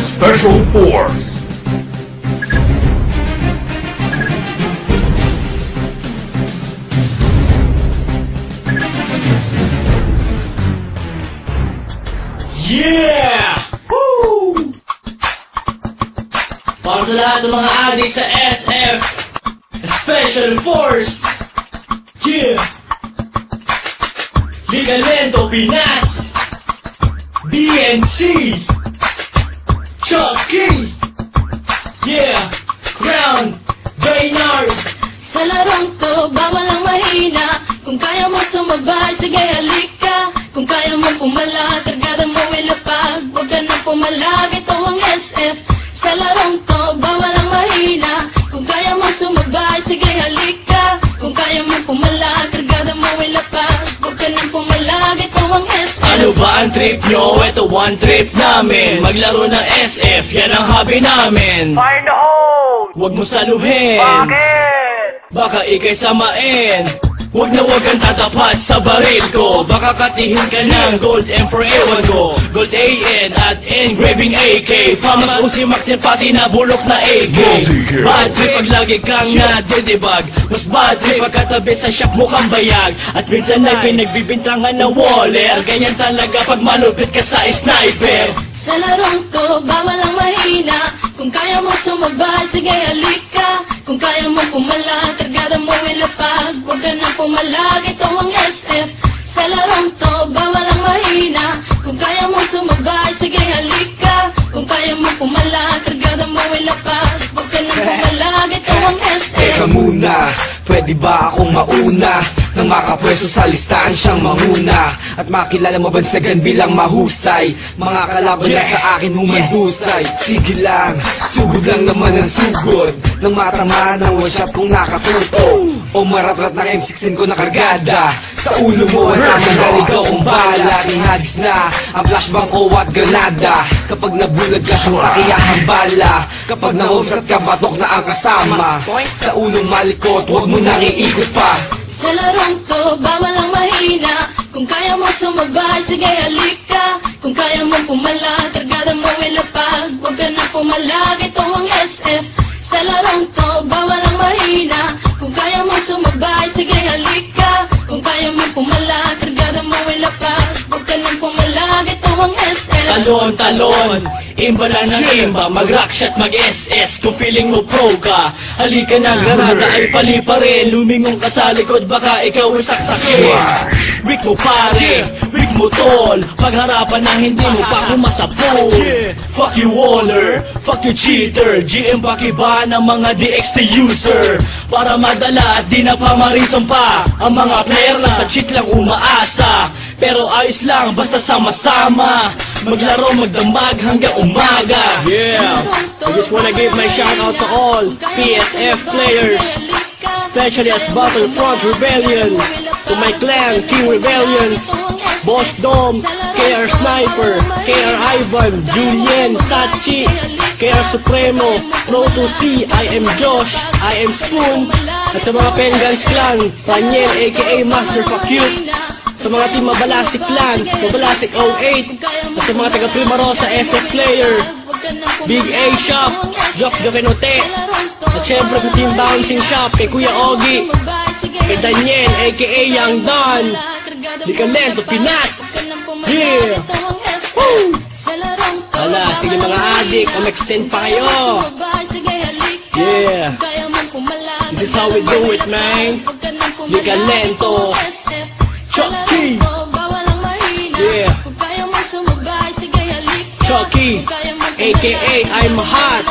Special Force. Yeah! Woo! Para sa lahat ng mga adik sa SF Special Force. Yeah! Liga Lento Pinas, DNC, Chucky, yeah, Crown, Baynard. Sa larong to, bawal ang mahina. Kung kaya mo sumabay, sige halika. Kung kaya mo pumala, kargada mo ilapag. Huwag ka nang pumalag, ito ang SF. Sa larong to, bawal ang mahina. Kung kaya mo sumabay, sige halika. Kung kaya mo pumala, kargada mo ilapag. Huwag ka nang pumalag, ito ang SF. Ano ba ang trip nyo? Ito one trip namin. Maglaro ng SF, yan ang hobby namin. Fire in the hole! Huwag mo saluhin, Bakit? baka ikay samain. Huwag na huwag kang tatapat sa baril ko. Baka katihin ka ng Gold M for ewan ko. Gold AN at engraving AK. Famas usimak din pati na bulok na AK. Bad trip pag lagi kang nadidibag. Mas bad trip pag katabi sa shop mukhang bayag. At minsan ay pinagbibintangan na waller. Ganyan talaga pag malupit ka sa sniper. Sa larong to, bawal ang mahina. Kung kaya mo sumabay, sige halika. Kung kaya mo pumala, kargada mo ilapag. Huwag ka nang pumalag, ito ang SF. Sa larong to, bawal ang mahina. Kung kaya mo sumabay, sige halika. Kung kaya mo pumala, kargada mo ilapag. Huwag ka nang pumalag, ito ang SF. Teka muna, pwede ba akong mauna? Nang makapwesto sa listahan siyang manguna. At makilala mabansagan bilang mahusay. Mga kalaban na sa akin humandusay. Sige lang, sugod lang naman ang sugod. Nang matamaan ang one shot kong nakatuto. O maratrat ng M16 ko na kargada. Sa ulo mo ang tamang naligaw kong bala. Ihagis na ang flashbang ko at granada. Kapag nabulag ka sa sakiyahang bala. Kapag nahusat ka batok na ang kasama. Sa ulong malikot, huwag mo nang iikot pa. Sa larong to, bawal ang mahina. Kung kaya mo sumabay, sige halika. Kung kaya mo pumala, kargada mo ilapag. Huwag ka nang pumalag, ito ang SF. Sa larong to, bawal ang mahina. Kung kaya mo sumabay, sige halika. Kung kaya mo pumala, kargada mo ilapag. Huwag ka nang pumalag, ito ang SF. Talon, talon, imba na ng imba. Mag-rock shot, mag-SS. Kung feeling mo pro ka, halika na, granada ay pali pa rin. Lumingong ka sa likod, baka ikaw ay saksakin. Weak mo pare, weak mo tol. Pagharapan na hindi mo pa kumasapol. Fuck you waller, fuck you cheater. GM pakiba ng mga DXT user. Para madala at di na pamarisan pa. Ang mga player na sa cheat lang umaasa. Pero ayos lang, basta sama-sama. Maglaro, magdamag hanggang umaga. Yeah, I just wanna give my shout out to all PSF players, especially at Battlefront Rebellion. To my clan, King Rebellions, Boss Dom, KR Sniper, KR Ivan, Julien, Sachi, KR Supremo, Pro 2C, I am Josh, I am Spoon. At sa mga Pengans Clan, Daniel aka Master Fakute. Sa mga team Mabalasik Clan, Mabalasik 08. At sa mga taga Primarosa SF Player, Big A Shop, Jock Jokenote. At syempre sa team Bouncing Shop, kay Kuya Ogie, kay Daniel aka Young Don, Liga Lento Pinas. Yeah! Woo! Hala, sige mga adik, extend pa kayo. Yeah! This is how we do it, man. Liga Lento, Chucky. Yeah. Chucky, aka I'm hot.